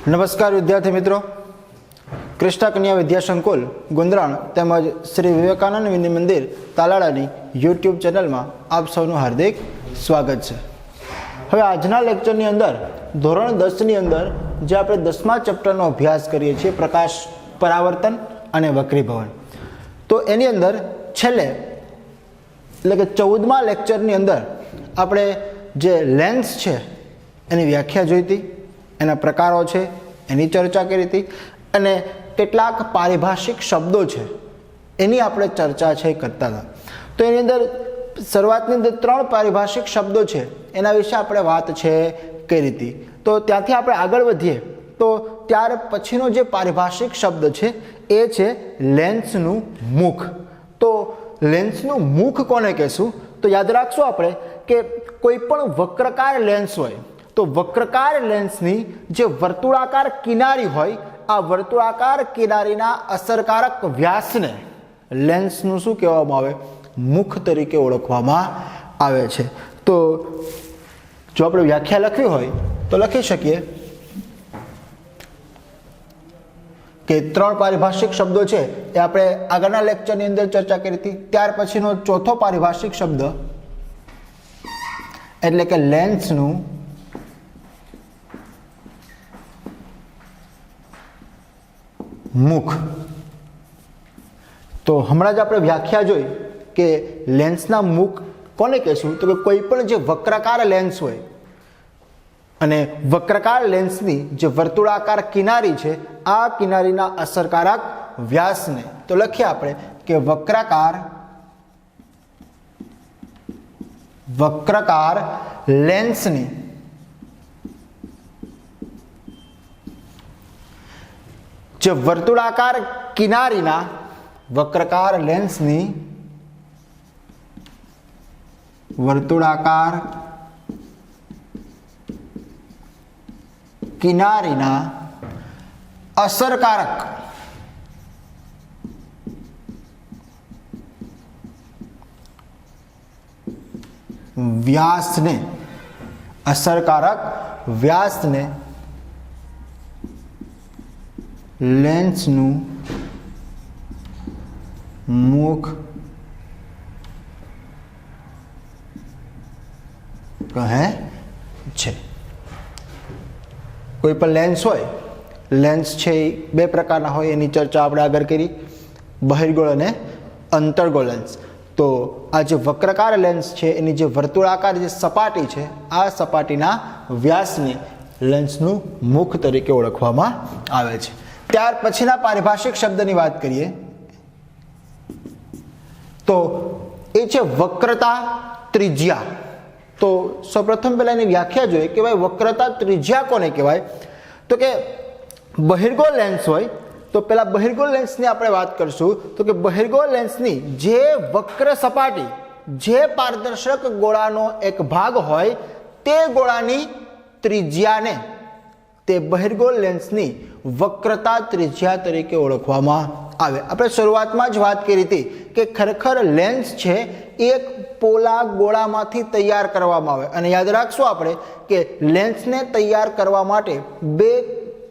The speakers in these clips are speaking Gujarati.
નમસ્કાર વિદ્યાર્થી મિત્રો, કૃષ્ણા કન્યા વિદ્યા સંકુલ ગુંદરાણ તેમજ શ્રી વિવેકાનંદ વિદ્યા મંદિર તાલાળાની યુટ્યુબ ચેનલમાં આપ સૌનું હાર્દિક સ્વાગત છે। હવે આજના લેક્ચરની અંદર ધોરણ 10ની અંદર જે આપણે 10મા ચેપ્ટરનો અભ્યાસ કરીએ છીએ પ્રકાશ પરાવર્તન અને વક્રીભવન, તો એની અંદર છેલ્લે એટલે કે 14મા લેક્ચરની અંદર આપણે જે લેન્સ છે એની વ્યાખ્યા જોઈ હતી, એના પ્રકારો છે એની ચર્ચા કરી હતી અને કેટલાક પારિભાષિક શબ્દો છે એની આપણે ચર્ચા છે કરતા હતા। તો એની અંદર શરૂઆતની અંદર 3 પારિભાષિક શબ્દો છે એના વિશે આપણે વાત છે કરી હતી। તો ત્યાંથી આપણે આગળ વધીએ તો ત્યાર પછીનો જે પારિભાષિક શબ્દ છે એ છે લેન્સનું મુખ। તો લેન્સનું મુખ કોને કહેશું? તો યાદ રાખશું આપણે કે કોઈ પણ વક્રકાર લેન્સ હોય તો વક્રકાર લેન્સની જે વર્તુળાકાર કિનારી હોય, આ વર્તુળાકાર કિનારીના અસરકારક વ્યાસને લેન્સનું શું કહેવામાં આવે? મુખ તરીકે ઓળખવામાં આવે છે। તો જો આપણે વ્યાખ્યા લખવી હોય તો લખી શકીએ કે 3 પારિભાષિક શબ્દો છે એ આપણે આગળના લેક્ચરની અંદર ચર્ચા કરી હતી। ત્યાર પછીનો ચોથો પારિભાષિક શબ્દ એટલે કે લેન્સનું મુખ। તો હમણાં જ આપણે વ્યાખ્યા જોઈ કે લેન્સના મુખ કોને કહેશું? તો કે કોઈ પણ જે વક્રાકાર લેન્સ હોય અને વક્રકાર લેન્સની જે વર્તુળાકાર કિનારી છે આ કિનારીના અસરકારક વ્યાસને તો લખીએ આપણે કે વક્રકાર લેન્સની જે વર્તુળાકાર કિનારીના વક્રકાર લેન્સની વર્તુળાકાર કિનારીના અસરકારક વ્યાસને લેન્સનું મુખ કહે છે। કોઈ પણ લેન્સ હોય, લેન્સ છે એ 2 પ્રકારના હોય, એની ચર્ચા આપણે આગળ કરી, બહિર્ગોળ અને અંતર્ગોળ લેન્સ। તો આ જે વક્રકાર લેન્સ છે એની જે વર્તુળાકાર જે સપાટી છે આ સપાટીના વ્યાસને લેન્સનું મુખ તરીકે ઓળખવામાં આવે છે। ત્યાર પછીના પારિભાષિક શબ્દની વાત કરીએ તો એ છે વક્રતા ત્રિજ્યા। તો સૌપ્રથમ પહેલા એની વ્યાખ્યા જોઈએ કે ભાઈ વક્રતા ત્રિજ્યા કોને કહેવાય? તો કે બહિર્ગોળ લેન્સ હોય તો પેલા બહિર્ગોળ લેન્સની આપણે વાત કરશું તો કે બહિર્ગોળ લેન્સની જે વક્ર સપાટી, જે પારદર્શક ગોળાનો એક ભાગ હોય તે ગોળાની ત્રિજ્યાને તે બહિર્ગોળ લેન્સની વક્રતા ત્રિજ્યા તરીકે ઓળખવામાં આવે। આપણે શરૂઆતમાં જ વાત કરી હતી કે ખરેખર લેન્સ છે એક પોલા ગોળામાંથી તૈયાર કરવામાં આવે અને યાદ રાખશું આપણે કે લેન્સને તૈયાર કરવા માટે 2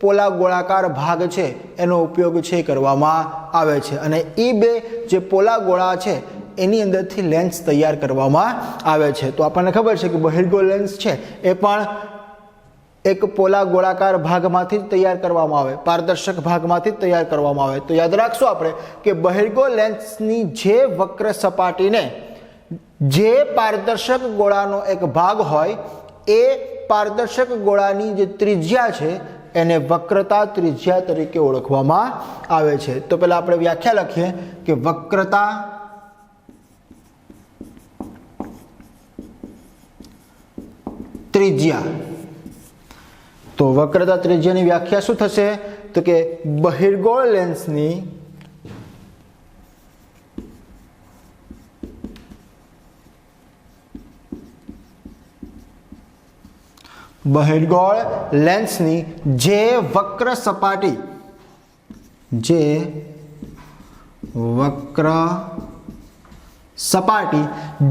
પોલા ગોળાકાર ભાગ છે એનો ઉપયોગ છે કરવામાં આવે છે અને એ 2 જે પોલા ગોળા છે એની અંદરથી લેન્સ તૈયાર કરવામાં આવે છે। તો આપણને ખબર છે કે બહિર્ગોળ લેન્સ છે એ પણ એક પોલા ગોળાકાર ભાગમાંથી જ તૈયાર કરવામાં આવે, પારદર્શક ભાગમાંથી જ તૈયાર કરવામાં આવે। તો યાદ રાખશું આપણે કે બહિર્ગોળ લેન્સની જે વક્ર સપાટીને જે પારદર્શક ગોળાનો એક ભાગ હોય એ પારદર્શક ગોળાની જે ત્રિજ્યા છે એને વક્રતા ત્રિજ્યા તરીકે ઓળખવામાં આવે છે। તો પહેલા આપણે વ્યાખ્યા લખીએ કે વક્રતા ત્રિજ્યા। તો વક્રતા ત્રિજ્યાની વ્યાખ્યા શું થશે? તો કે બહિર્ગોળ લેન્સની જે વક્ર સપાટી,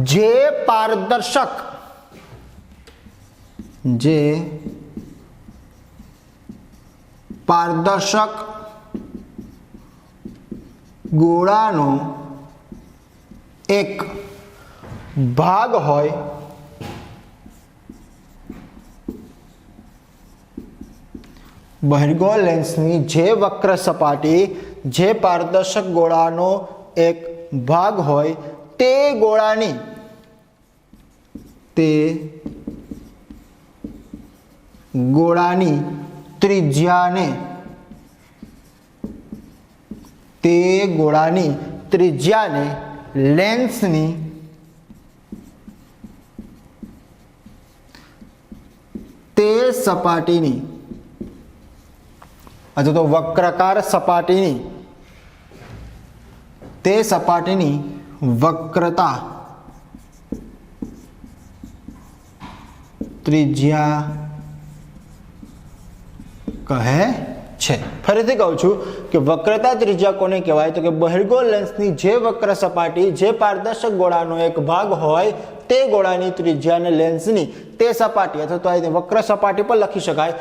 જે પારદર્શક જે પારદર્શક ગોળાનો એક ભાગ હોય બહિર્ગોળ લેન્સની જે વક્ર સપાટી જે પારદર્શક ગોળાનો એક ભાગ હોય તે ગોળાની ત્રિજ્યાને લેન્સની તે સપાટીની અથવા તો વક્રાકાર સપાટીની તે સપાટીની વક્રતા ત્રિજ્યા કહે છે। ફરીથી કહું છું કે વક્રતા ત્રિજ્યા કોને કહેવાય તો કે બહિર્ગોળ લેન્સની જે વક્ર સપાટી જે પારદર્શક ગોળાનો એક ભાગ હોય તે ગોળાની ત્રિજ્યાને લેન્સની તે સપાટી અથવા તો આ વક્ર સપાટી પર લખી શકાય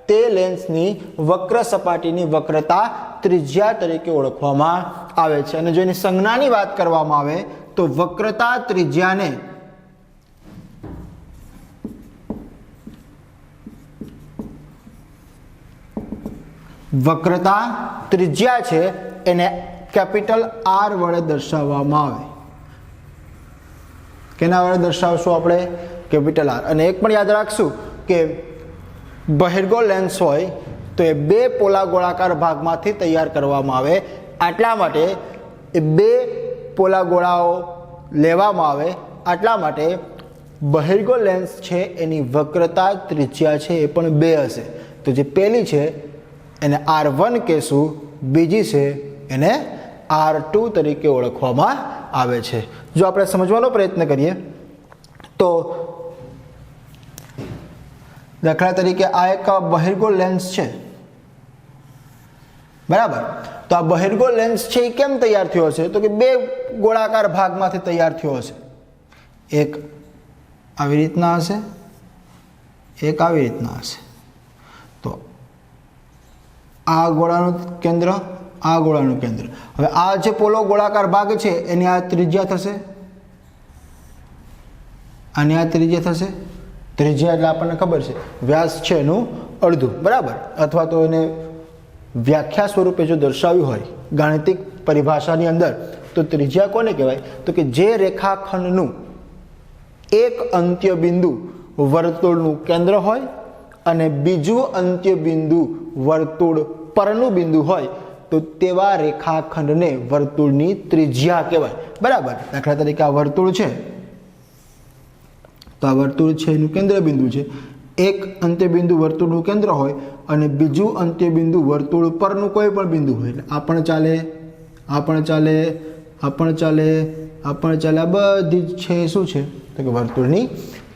તે લેન્સની વક્ર સપાટીની વક્રતા ત્રિજ્યા તરીકે ઓળખવામાં આવે છે। અને જો એની સંજ્ઞાની વાત કરવામાં આવે તો વક્રતા ત્રિજ્યાને વક્રતા ત્રિજ્યા છે એને કેપિટલ આર વડે દર્શાવવામાં આવે। કેના વડે દર્શાવશું આપણે? Capital R. અને એક પણ યાદ રાખશું કે બહિર્ગોળ લેન્સ હોય તો એ બે પોલા ગોળાકાર ભાગમાંથી તૈયાર કરવામાં આવે, આટલા માટે એ બે પોલા ગોળાઓ લેવામાં આવે, આટલા માટે બહિર્ગોળ લેન્સ છે એની વક્રતા ત્રિજ્યા છે એ પણ બે હશે। તો જે પહેલી છે એને R1 કહેશું, બીજી છે એને R2 તરીકે ઓળખવામાં આવે છે। જો આપણે સમજવાનો પ્રયત્ન કરીએ તો દાખલા તરીકે આ એક બહિર્ગોળ લેન્સ છે, બરાબર? તો આ બહિર્ગોળ લેન્સ છે એ કેમ તૈયાર થયો હશે તો કે બે ગોળાકાર ભાગમાંથી તૈયાર થયો હશે। એક આવી રીતના હશે, એક આવી રીતના હશે। તો આ ગોળાનું કેન્દ્ર, આ ગોળાનું કેન્દ્ર। હવે આ જે પોલો ગોળાકાર ભાગ છે એની આ ત્રિજ્યા થશે, આની આ ત્રિજ્યા થશે। ત્રિજ્યા એટલે આપણને ખબર છે વ્યાસ છે એનું અડધું, બરાબર? અથવા તો એને વ્યાખ્યા સ્વરૂપે જો દર્શાવ્યું હોય ગાણિતિક પરિભાષાની અંદર તો ત્રિજ્યા કોને કહેવાય તો કે જે રેખાખંડનું એક અંત્ય બિંદુ વર્તુળનું કેન્દ્ર હોય અને બીજું અંત્ય બિંદુ વર્તુળ પરનું બિંદુ હોય તો તેવા રેખાખંડને વર્તુળની ત્રિજ્યા કહેવાય, બરાબર? દાખલા તરીકે આ વર્તુળ છે તો આ વર્તુળ છે એનું કેન્દ્ર બિંદુ છે, એક અંત્ય બિંદુ વર્તુળનું કેન્દ્ર હોય અને બીજું અંત્ય બિંદુ વર્તુળ પરનું કોઈ પણ બિંદુ હોય એટલે આ પણ ચાલે, આ પણ ચાલે, આ પણ ચાલે, આ પણ ચાલે, આ બધી જ છે શું છે તો કે વર્તુળની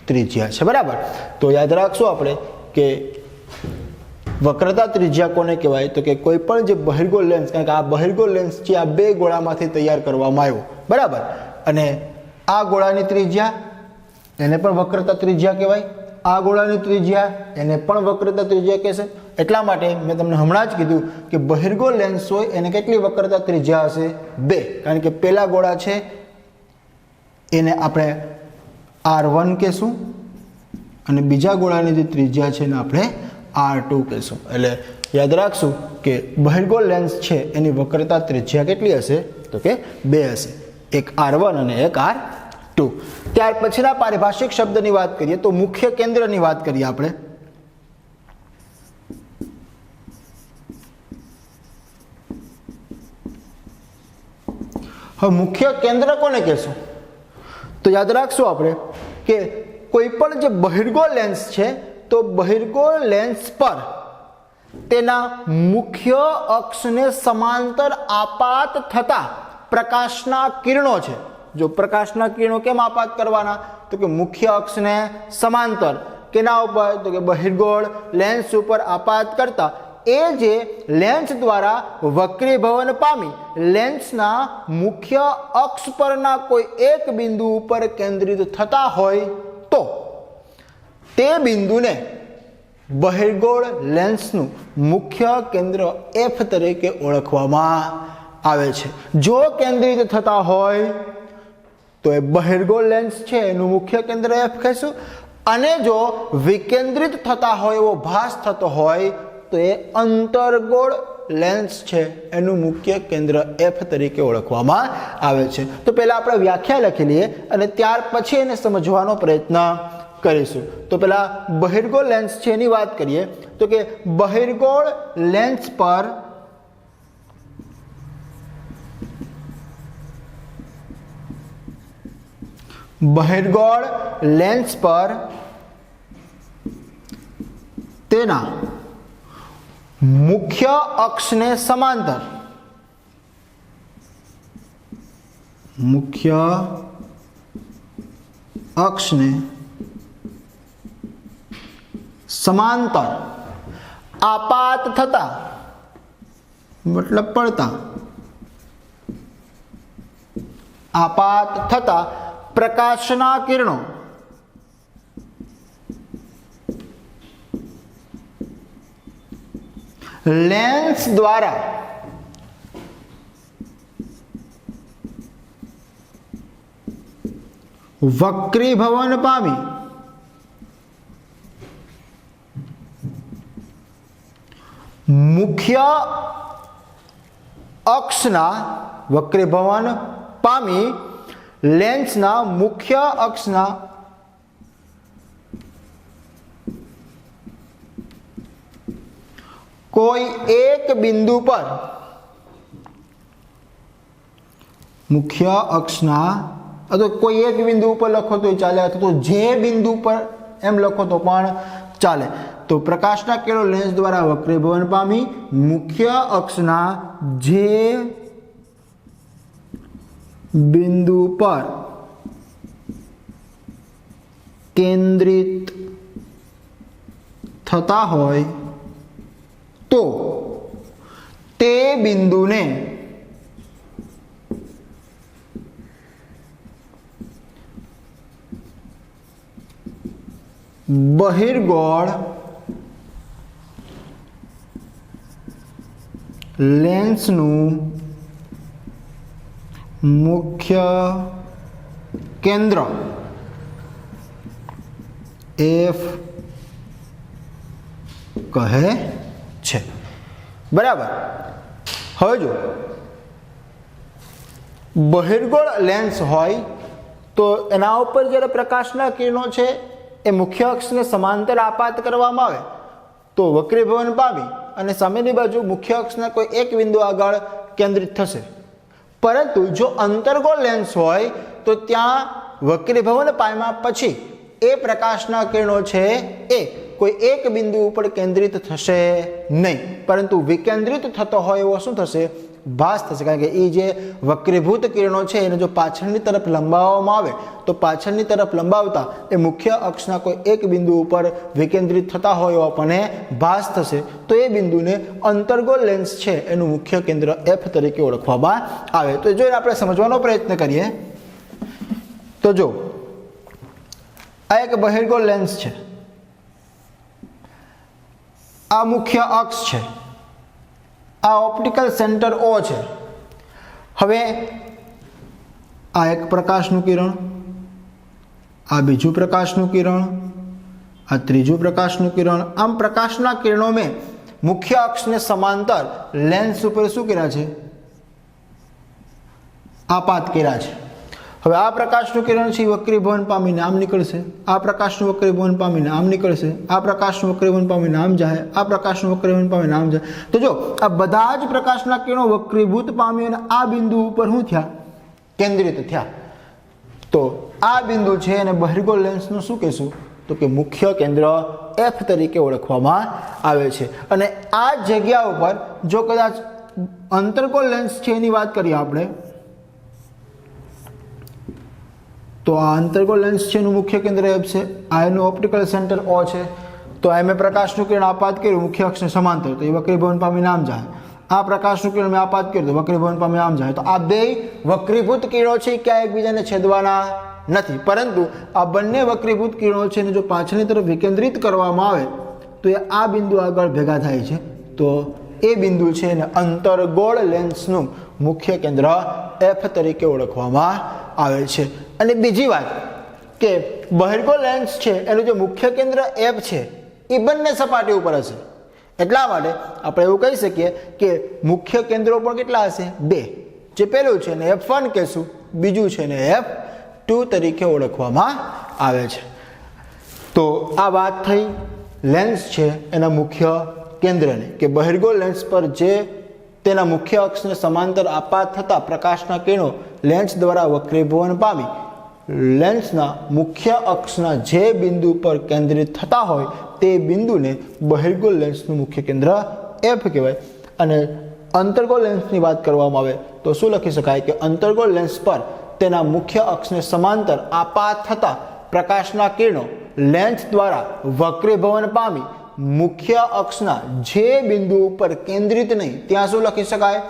ત્રિજ્યા છે, બરાબર? તો યાદ રાખશું આપણે કે વક્રતા ત્રિજ્યા કોને કહેવાય તો કે કોઈ પણ જે બહિર્ગોળ લેન્સ, કારણ કે આ બહિર્ગોળ લેન્સ છે આ બે ગોળામાંથી તૈયાર કરવામાં આવ્યો, બરાબર? અને આ ગોળાની ત્રિજ્યા એને પણ વક્રતા ત્રિજ્યા કહેવાય, આ ગોળાની ત્રિજ્યા એને પણ વક્રતા ત્રિજ્યા કહેશે। એટલા માટે મેં તમને હમણાં જ કીધું કે બહિર્ગોળ લેન્સ હોય એને કેટલી વક્રતા ત્રિજ્યા હશે? બે, કારણ કે પેલા ગોળા છે એને આપણે R1 કહેશું અને બીજા ગોળાની જે ત્રિજ્યા છે એને આપણે R2 કહેશું। એટલે યાદ રાખશું કે બહિર્ગોળ લેન્સ છે એની વક્રતા ત્રિજ્યા કેટલી હશે તો કે બે હશે, એક R1 અને એક R2। ત્યાર પછીના પારિભાષિક શબ્દની વાત કરીએ તો મુખ્ય કેન્દ્રની વાત કરીએ આપણે। હવે મુખ્ય કેન્દ્ર કોને કહેશું તો યાદ રાખશું આપણે કે કોઈ પણ જે બહિર્ગોળ લેન્સ છે તો બહિર્ગોળ લેન્સ પર તેના મુખ્ય અક્ષને સમાંતર આપાત થતા પ્રકાશના કિરણો છે। જો પ્રકાશના કિરણો કેમ આપાત કરવાના તો કે મુખ્ય અક્ષને સમાંતર, કેના ઉપર તો કે બહિર્ગોળ લેન્સ ઉપર આપાત કરતા એ જે લેન્સ દ્વારા વક્રીભવન પામી લેન્સના મુખ્ય અક્ષ પરના કોઈ એક બિંદુ ઉપર કેન્દ્રિત થતા હોય તો તે બિંદુને બહિર્ગોળ લેન્સનું મુખ્ય કેન્દ્ર એફ તરીકે ઓળખવામાં આવે છે. જો કેન્દ્રિત થતા હોય તો એ બહિર્ગોળ લેન્સ છે એનું મુખ્ય કેન્દ્ર એફ કહીશું, અને જો વિકેન્દ્રિત થતા હોય એવો ભાસ થતો હોય તો એ અંતર્ગોળ લેન્સ છે એનું મુખ્ય કેન્દ્ર એફ તરીકે ઓળખવામાં આવે છે. તો પહેલા આપણે વ્યાખ્યા લખી લઈએ અને ત્યાર પછી એને સમજવાનો પ્રયત્ન કરીશું. તો પહેલા બહિર્ગોળ લેન્સ છે એની વાત કરીએ તો કે બહિર્ગોળ લેન્સ પર તેના મુખ્ય અક્ષને સમાંતર આપાત થતા મતલબ પડતા પ્રકાશના કિરણો લેન્સ દ્વારા વક્રીભવન પામી મુખ્ય અક્ષના વક્રીભવન પામી લેન્સના મુખ્ય અક્ષના કોઈ એક બિંદુ પર મુખ્ય અક્ષના અથવા કોઈ એક બિંદુ ઉપર લખો તો ચાલે અથવા તો જે બિંદુ પર એમ લખો તો પણ ચાલે. તો પ્રકાશના કિરણો લેન્સ દ્વારા વક્રીભવન પામી મુખ્ય અક્ષના જે બિંદુ પર કેન્દ્રિત થતા હોય તો તે બિંદુને બહિર્ગોળ લેન્સનું મુખ્ય કેન્દ્ર એફ કહે છે. બરાબર. હવે જો બહિર્ગોળ લેન્સ હોય તો એના ઉપર જ્યારે પ્રકાશના કિરણો છે એ મુખ્ય અક્ષને સમાંતર આપાત કરવામાં આવે તો વક્રીભવન પામી અને સામેની બાજુ મુખ્ય અક્ષના કોઈ એક બિંદુ આગળ કેન્દ્રિત થશે. પરંતુ જો અંતર્ગોળ લેન્સ હોય તો ત્યાં વક્રીભવન પામ્યા પછી એ પ્રકાશના કિરણો છે એ કોઈ એક બિંદુ ઉપર કેન્દ્રિત થશે નહીં, પરંતુ વિકેન્દ્રિત થતો હોય એવો શું થશે? ભાસ થશે. કારણ કે એ જે વક્રીભૂત કિરણો છે એને જો પાછળની તરફ લંબાવવામાં આવે તો પાછળની તરફ લંબાવતા એ મુખ્ય અક્ષના કોઈ એક બિંદુ ઉપર વિકેન્દ્રિત થતા હોય એવો આપણને ભાસ થશે. તો એ બિંદુને અંતર્ગોળ લેન્સ છે એનું મુખ્ય કેન્દ્ર એફ તરીકે ઓળખવામાં આવે. તો જો આપણે સમજવાનો પ્રયત્ન કરીએ તો જો આ એક બહિર્ગોળ લેન્સ છે, આ મુખ્ય અક્ષ છે, આ ઓપ્ટિકલ સેન્ટર O છે. હવે આ એક પ્રકાશનું કિરણ, આ બીજું પ્રકાશનું કિરણ, આ ત્રીજું પ્રકાશનું કિરણ, આમ પ્રકાશના કિરણો મેં મુખ્ય અક્ષને સમાંતર લેન્સ ઉપર શું કર્યા છે? આપાત કર્યા છે. હવે આ પ્રકાશનું કિરણ છે વક્રીભવન પામીને આમ નીકળશે, આ પ્રકાશનું વક્રીભવન પામીને આમ નીકળશે, આ પ્રકાશનું વક્રીભવન પામીને આમ જાય, આ પ્રકાશનું વક્રીભવન પામીને આમ જાય. તો જો આ બધા જ પ્રકાશના કિરણો વક્રીભૂત પામી અને આ બિંદુ ઉપર શું થયા? કેન્દ્રિત થયા. તો આ બિંદુ છે અને બહિર્ગોળ લેન્સનું શું કહેશું? તો કે મુખ્ય કેન્દ્ર એફ તરીકે ઓળખવામાં આવે છે. અને આ જગ્યા ઉપર જો કદાચ અંતર્ગોળ લેન્સ છે એની વાત કરીએ આપણે તો આ અંતર્ગોળ લેન્સ છે એનું મુખ્ય કેન્દ્ર એફ છે, આ એનું ઓપ્ટિકલ સેન્ટર O છે. તો આ મેં પ્રકાશનું કિરણ આપાત કર્યું મુખ્ય અક્ષને સમાંતર તો એ વક્રીભવન પામીને આમ જાય, આ પ્રકાશનું કિરણ મેં આપાત કર્યું તો વક્રીભવન પામી આમ જાય. તો આ બે વક્રીભૂત કિરણો છે ક્યાં એકબીજાને છેદવાના નથી, પરંતુ આ બંને વક્રીભૂત કિરણો છે ને જો પાછળની તરફ વિકેન્દ્રિત કરવામાં આવે તો એ આ બિંદુ આગળ ભેગા થાય છે, તો એ બિંદુ છે એને અંતર્ગોળ લેન્સનું મુખ્ય કેન્દ્ર એફ તરીકે ઓળખવામાં આવે છે. અને બીજી વાત કે બહિર્ગોળ લેન્સ છે એનું જે મુખ્ય કેન્દ્ર એફ છે એ બંને સપાટી ઉપર હશે. એટલા માટે આપણે એવું કહી શકીએ કે મુખ્ય કેન્દ્રો પણ કેટલા હશે? 2. જે પહેલું છે ને F1 કહેશું, બીજું છે ને F2 તરીકે ઓળખવામાં આવે છે. તો આ વાત થઈ લેન્સ છે એના મુખ્ય કેન્દ્રની, કે બહિર્ગોળ લેન્સ પર જે તેના મુખ્ય અક્ષને સમાંતર આપાત થતા પ્રકાશના કિરણો લેન્સ દ્વારા વક્રીભવન પામી લેન્સના મુખ્ય અક્ષના જે બિંદુ પર કેન્દ્રિત થતા હોય તે બિંદુને બહિર્ગોળ લેન્સનું મુખ્ય કેન્દ્ર એફ કહેવાય. અને અંતર્ગોળ લેન્સની વાત કરવામાં આવે તો શું લખી શકાય કે અંતર્ગોળ લેન્સ પર તેના મુખ્ય અક્ષને સમાંતર આપાત થતા પ્રકાશના કિરણો લેન્સ દ્વારા વક્રીભવન પામી મુખ્ય અક્ષના જે બિંદુ ઉપર કેન્દ્રિત નહીં ત્યાં શું લખી શકાય?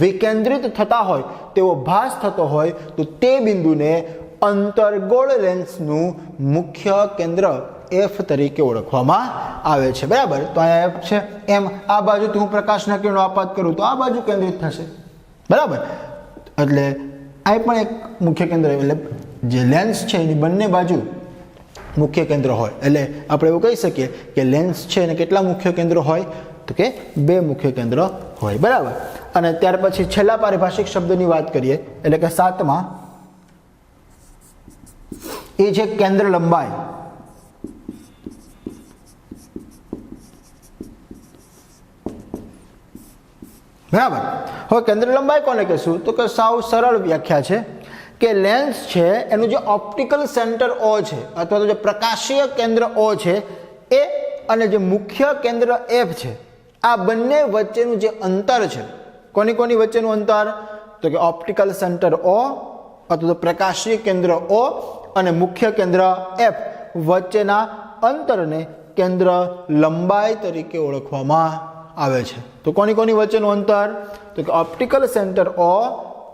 વિકેન્દ્રિત થતા હોય તેવો ભાસ થતો હોય તો તે બિંદુને અંતર્ગોળ લેન્સનું મુખ્ય કેન્દ્ર એફ તરીકે ઓળખવામાં આવે છે. બરાબર. તો અહીંયા એફ છે, એમ આ બાજુથી હું પ્રકાશના કિરણો આપાત કરું તો આ બાજુ કેન્દ્રિત થશે. બરાબર. એટલે આ પણ એક મુખ્ય કેન્દ્ર, એટલે જે લેન્સ છે એની બંને બાજુ મુખ્ય કેન્દ્ર હોય. એટલે આપણે એવું કહી શકીએ કે લેન્સ છે એને કેટલા મુખ્ય કેન્દ્ર હોય? તો કે 2 મુખ્ય કેન્દ્ર હોય. બરાબર. અને ત્યાર પછી છેલ્લા પારિભાષિક શબ્દની વાત કરીએ, એટલે કે 7મા, એ છે કેન્દ્ર લંબાઈ. બરાબર. હવે કેન્દ્ર લંબાઈ કોને કહેશું? તો કે સાવ સરળ વ્યાખ્યા છે કે લેન્સ છે એનું જે ઓપ્ટિકલ સેન્ટર O છે અથવા તો જે પ્રકાશીય કેન્દ્ર O છે એ અને જે મુખ્ય કેન્દ્ર F છે આ બંને વચ્ચેનું જે અંતર છે, કોની વચ્ચેનું અંતર? તો કે ઓપ્ટિકલ સેન્ટર O અથવા તો પ્રકાશીય કેન્દ્ર O અને મુખ્ય કેન્દ્ર F વચ્ચેના અંતરને કેન્દ્ર લંબાઈ તરીકે ઓળખવામાં આવે છે. તો કોની વચ્ચેનું અંતર? તો કે ઓપ્ટિકલ સેન્ટર O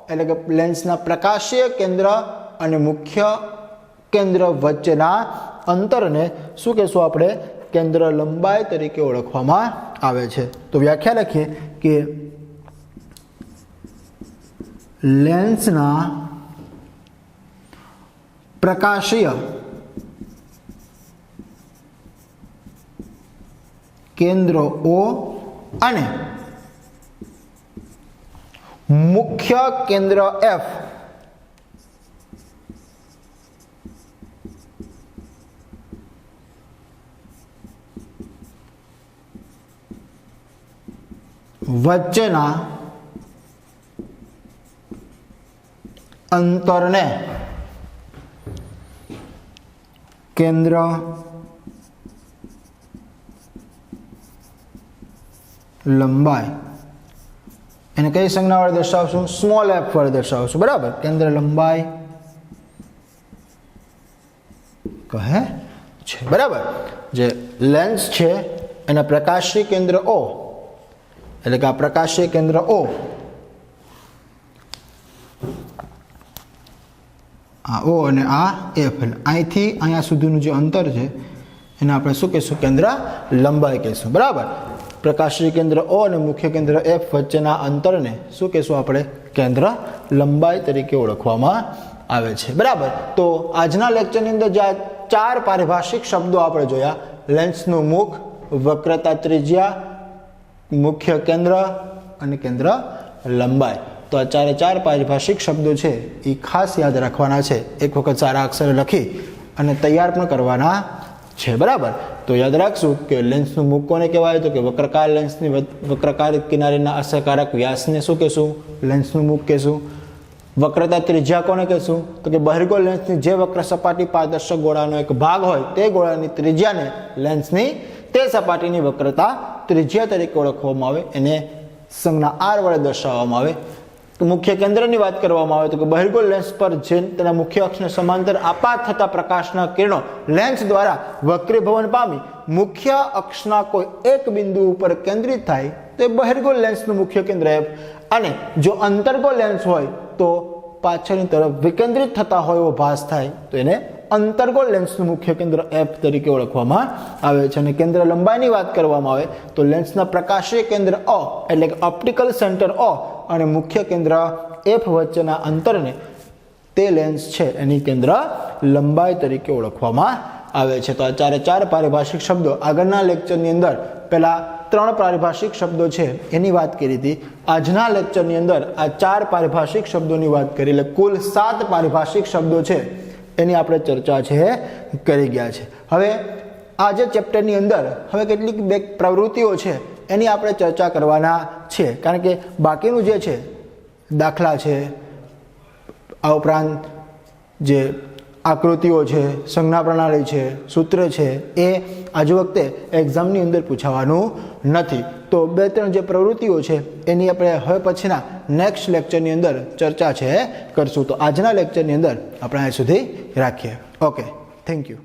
એટલે કે લેન્સના પ્રકાશીય કેન્દ્ર અને મુખ્ય કેન્દ્ર વચ્ચેના અંતરને શું કહેશું આપણે? કેન્દ્ર લંબાઈ તરીકે ઓળખવામાં આવે છે. તો વ્યાખ્યા લખીએ કે લેન્સના પ્રકાશીય કેન્દ્ર O અને મુખ્ય કેન્દ્ર F વચ્ચેના અંતરને કેન્દ્ર લંબાઈ, એને કઈ સંજ્ઞા વડે દર્શાવશું? સ્મોલ એફ વડે દર્શાવશું. બરાબર. કેન્દ્ર લંબાઈ કહે છે. બરાબર. જે લેન્સ છે એના પ્રકાશીય કેન્દ્ર O એટલે કે આ પ્રકાશીય કેન્દ્ર O, આ O અને આ F, અહીંથી અહીંયા સુધીનું જે અંતર છે એને આપણે શું કહીશું? કેન્દ્ર લંબાઈ કહીશું. બરાબર. પ્રકાશીય કેન્દ્ર O અને મુખ્ય કેન્દ્ર F વચ્ચેના અંતરને શું કહેશું આપણે? કેન્દ્ર લંબાઈ તરીકે ઓળખવામાં આવે છે. બરાબર. તો આજના લેક્ચરની અંદર જે 4 પારિભાષિક શબ્દો આપણે જોયા, લેન્સનું મુખ, વક્રતા ત્રિજ્યા, મુખ્ય કેન્દ્ર અને કેન્દ્ર લંબાઈ, તો આ 4 પારિભાષિક શબ્દો છે એ ખાસ યાદ રાખવાના છે. એક વખત સારા અક્ષરે લખી અને તૈયાર પણ કરવાના છે. બરાબર. તો યાદ રાખશું કે લેન્સનું મુખ કોને કહેવાય? તો કે વક્રકાર લેન્સની વક્રકાર કિનારીના અસરકારક વ્યાસને શું કહેશું? લેન્સનું મુખ કહેશું. વક્રતા ત્રિજ્યા કોને કહેશું? તો કે બહિર્ગોળ લેન્સની જે વક્ર સપાટી પારદર્શક ગોળાનો એક ભાગ હોય તે ગોળાની ત્રિજ્યાને લેન્સની તે સપાટીની વક્રતા ત્રિજ્યા તરીકે ઓળખવામાં આવે, એને સંજ્ઞા R વડે દર્શાવવામાં આવે. મુખ્ય કેન્દ્રની વાત કરવામાં આવે તો કે બહિર્ગોળ લેન્સ પર જે તેના મુખ્ય અક્ષને સમાંતર આપાત થતા પ્રકાશના કિરણો લેન્સ દ્વારા વક્રીભવન પામી મુખ્ય અક્ષના કોઈ એક બિંદુ ઉપર કેન્દ્રિત થાય તો એ બહિર્ગોળ લેન્સનું મુખ્ય કેન્દ્ર F. અને જો અંતર્ગોળ લેન્સ હોય તો પાછળની તરફ વિકેન્દ્રિત થતા હોય એવો ભાસ થાય તો એને અંતર્ગોળ લેન્સનું મુખ્ય કેન્દ્ર એફ તરીકે ઓળખવામાં આવે છે અને કેન્દ્ર લંબાઈની વાત કરવામાં આવે તો લેન્સના પ્રકાશીય કેન્દ્ર અ એટલે કે ઓપ્ટિકલ સેન્ટર અ અને મુખ્ય કેન્દ્ર એફ વચ્ચેના અંતરને તે લેન્સ છે એની કેન્દ્ર લંબાઈ તરીકે ઓળખવામાં આવે છે. તો આ ચાર પારિભાષિક શબ્દો આગળના લેક્ચરની અંદર પહેલા 3 પારિભાષિક શબ્દો છે એની વાત કરી હતી. આજના લેક્ચરની અંદર આ 4 પારિભાષિક શબ્દોની વાત કરી, એટલે કુલ 7 પારિભાષિક શબ્દો છે એની આપણે ચર્ચા છે કરી ગયા છે. હવે આ જે ચેપ્ટરની અંદર હવે કેટલીક બે પ્રવૃત્તિઓ છે એની આપણે ચર્ચા કરવાના છે, કારણ કે બાકીનું જે છે દાખલા છે, આ ઉપરાંત જે આકૃતિઓ છે, સંજ્ઞા પ્રણાલી છે, સૂત્ર છે, એ આજ વખતે એક્ઝામની અંદર પૂછાવાનું નથી. તો 2-3 જે પ્રવૃત્તિઓ છે એની આપણે હવે પછીના નેક્સ્ટ લેક્ચરની અંદર ચર્ચા છે કરશું. તો આજના લેક્ચરની અંદર આપણે અહીં સુધી રાખીએ. Okay, thank you.